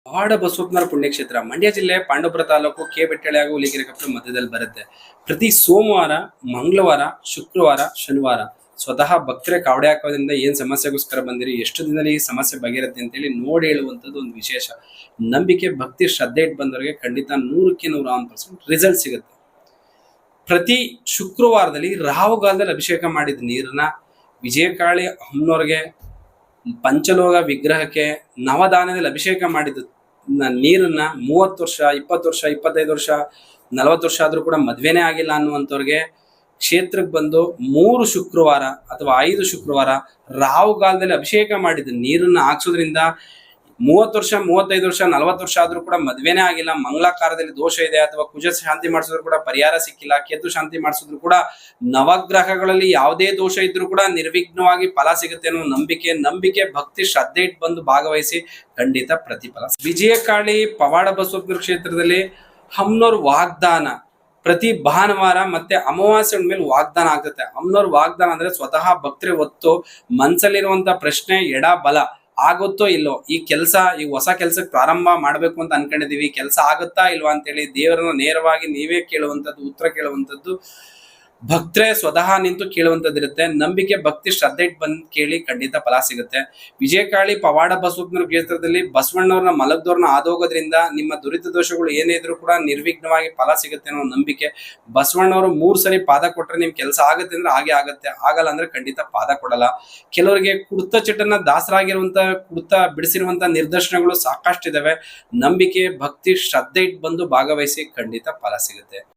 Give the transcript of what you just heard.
ಪವಾಡ ಬಸವಪ್ಪನವರ ಪುಣ್ಯಕ್ಷೇತ್ರ ಮಂಡ್ಯ ಜಿಲ್ಲೆ ಪಾಂಡವಪುರ ತಾಲೂಕು ಬೆಟ್ಟಳ್ಳಿ ಹಾಗೂ ಹುಲಿಗೆರೆಕಪ್ಪಲು ಮಧ್ಯದಲ್ಲಿ ಬರುತ್ತೆ. ಪ್ರತಿ ಸೋಮವಾರ, ಮಂಗಳವಾರ, ಶುಕ್ರವಾರ, ಶನಿವಾರ ಸ್ವತಃ ಭಕ್ತರೇ ಕಾವಡೆ ಹಾಕೋದ್ರಿಂದ ಏನ್ ಸಮಸ್ಯೆಗೋಸ್ಕರ ಬಂದಿರಿ, ಎಷ್ಟು ದಿನದಲ್ಲಿ ಈ ಸಮಸ್ಯೆ ಬಗೆರುತ್ತೆ ಅಂತೇಳಿ ನೋಡಿ ಹೇಳುವಂಥದ್ದು ಒಂದು ವಿಶೇಷ. ನಂಬಿಕೆ, ಭಕ್ತಿ, ಶ್ರದ್ಧೆ ಇಟ್ಟು ಬಂದವರಿಗೆ ಖಂಡಿತ 100% ರಿಸಲ್ಟ್ ಸಿಗುತ್ತೆ. ಪ್ರತಿ ಶುಕ್ರವಾರದಲ್ಲಿ ರಾಹುಗಾಲದಲ್ಲಿ ಅಭಿಷೇಕ ಮಾಡಿದ ನೀರನ್ನ ವಿಜಯಕಾಳಿ ಅಮ್ಮನವ್ರಿಗೆ, ಪಂಚಲೋಹ ವಿಗ್ರಹಕ್ಕೆ ನವಧಾನ್ಯದಲ್ಲಿ ಅಭಿಷೇಕ ಮಾಡಿದ ನೀರನ್ನ 30 ವರ್ಷ, 20 ವರ್ಷ, 25 ವರ್ಷ, 40 ವರ್ಷ ಆದ್ರೂ ಕೂಡ ಮದ್ವೆನೇ ಆಗಿಲ್ಲ ಅನ್ನುವಂಥವ್ರಿಗೆ ಕ್ಷೇತ್ರಕ್ಕೆ ಬಂದು 3 ಶುಕ್ರವಾರ ಅಥವಾ 5 ಶುಕ್ರವಾರ ರಾಹುಗಾಲದಲ್ಲಿ ಅಭಿಷೇಕ ಮಾಡಿದ ನೀರನ್ನ ಹಾಕ್ಸೋದ್ರಿಂದ 30 ವರ್ಷ, 35 ವರ್ಷ, 40 ವರ್ಷ ಆದ್ರೂ ಕೂಡ ಮದ್ವೆನೇ ಆಗಿಲ್ಲ, ಮಂಗಳಾಕಾರದಲ್ಲಿ ದೋಷ ಇದೆ, ಅಥವಾ ಕುಜ ಶಾಂತಿ ಮಾಡಿಸಿದ್ರು ಕೂಡ ಪರಿಹಾರ ಸಿಕ್ಕಿಲ್ಲ, ಕೇತು ಶಾಂತಿ ಮಾಡಿಸಿದ್ರು ಕೂಡ ನವಗ್ರಹಗಳಲ್ಲಿ ಯಾವುದೇ ದೋಷ ಇದ್ರೂ ಕೂಡ ನಿರ್ವಿಘ್ನವಾಗಿ ಫಲ ಸಿಗುತ್ತೆ ಅನ್ನೋ ನಂಬಿಕೆ, ಭಕ್ತಿ, ಶ್ರದ್ಧೆ ಇಟ್ಟು ಬಂದು ಭಾಗವಹಿಸಿ ಖಂಡಿತ ಪ್ರತಿಫಲ. ವಿಜಯಕಾಳಿ ಪವಾಡ ಬಸವಪ್ಪನವರ ಕ್ಷೇತ್ರದಲ್ಲಿ ಅಮ್ಮನವ್ರ ವಾಗ್ದಾನ ಪ್ರತಿ ಭಾನುವಾರ ಮತ್ತೆ ಅಮಾವಾಸ್ಯೆ ಮೇಲೆ ವಾಗ್ದಾನ ಆಗ್ತದೆ. ಅಮ್ಮನವ್ರ ವಾಗ್ದಾನ ಅಂದ್ರೆ ಸ್ವತಃ ಭಕ್ತರೇ ಹೊತ್ತು ಮನ್ಸಲ್ಲಿರುವಂತ ಪ್ರಶ್ನೆ ಎಡ ಬಲ ಆಗುತ್ತೋ ಇಲ್ಲೋ, ಈ ಹೊಸ ಕೆಲ್ಸಕ್ಕೆ ಪ್ರಾರಂಭ ಮಾಡ್ಬೇಕು ಅಂತ ಅನ್ಕೊಂಡಿದೀವಿ, ಕೆಲಸ ಆಗುತ್ತಾ ಇಲ್ವಾ ಅಂತೇಳಿ ದೇವರನ್ನ ನೇರವಾಗಿ ನೀವೇ ಕೇಳುವಂಥದ್ದು, ಉತ್ತರ ಕೇಳುವಂಥದ್ದು, ಭಕ್ತರೇ ಸ್ವತಃ ನಿಂತು ಕೇಳುವಂಥದ್ದಿರುತ್ತೆ. ನಂಬಿಕೆ, ಭಕ್ತಿ, ಶ್ರದ್ಧೆ ಇಟ್ಟು ಬಂದು ಕೇಳಿ ಖಂಡಿತ ಫಲ ಸಿಗುತ್ತೆ. ವಿಜಯಕಾಳಿ ಪವಾಡ ಬಸವಪ್ಪನವರ ಕ್ಷೇತ್ರದಲ್ಲಿ ಬಸವಣ್ಣವ್ರನ್ನ ಮಲಗ್ದವ್ರನ್ನ ಆದೋಗೋದ್ರಿಂದ ನಿಮ್ಮ ದುರಿತ ದೋಷಗಳು ಏನೇ ಇದ್ರೂ ಕೂಡ ನಿರ್ವಿಘ್ನವಾಗಿ ಫಲ ಸಿಗುತ್ತೆ ಅನ್ನೋ ನಂಬಿಕೆ. ಬಸವಣ್ಣವರು 3 ಸರಿ ಪಾದ ಕೊಟ್ರೆ ನಿಮ್ ಕೆಲಸ ಆಗುತ್ತೆ ಅಂದ್ರೆ ಹಾಗೆ ಆಗುತ್ತೆ, ಆಗಲ್ಲ ಅಂದ್ರೆ ಖಂಡಿತ ಪಾದ ಕೊಡಲ್ಲ. ಕೆಲವರಿಗೆ ಕುಡ್ತ ಚಟನ ದಾಸರಾಗಿರುವಂತ, ಕುಡ್ತ ಬಿಡಿಸಿರುವಂತ ನಿದರ್ಶನಗಳು ಸಾಕಷ್ಟಿದಾವೆ. ನಂಬಿಕೆ, ಭಕ್ತಿ, ಶ್ರದ್ಧೆ ಇಟ್ಟು ಬಂದು ಭಾಗವಹಿಸಿ ಖಂಡಿತ ಫಲ ಸಿಗುತ್ತೆ.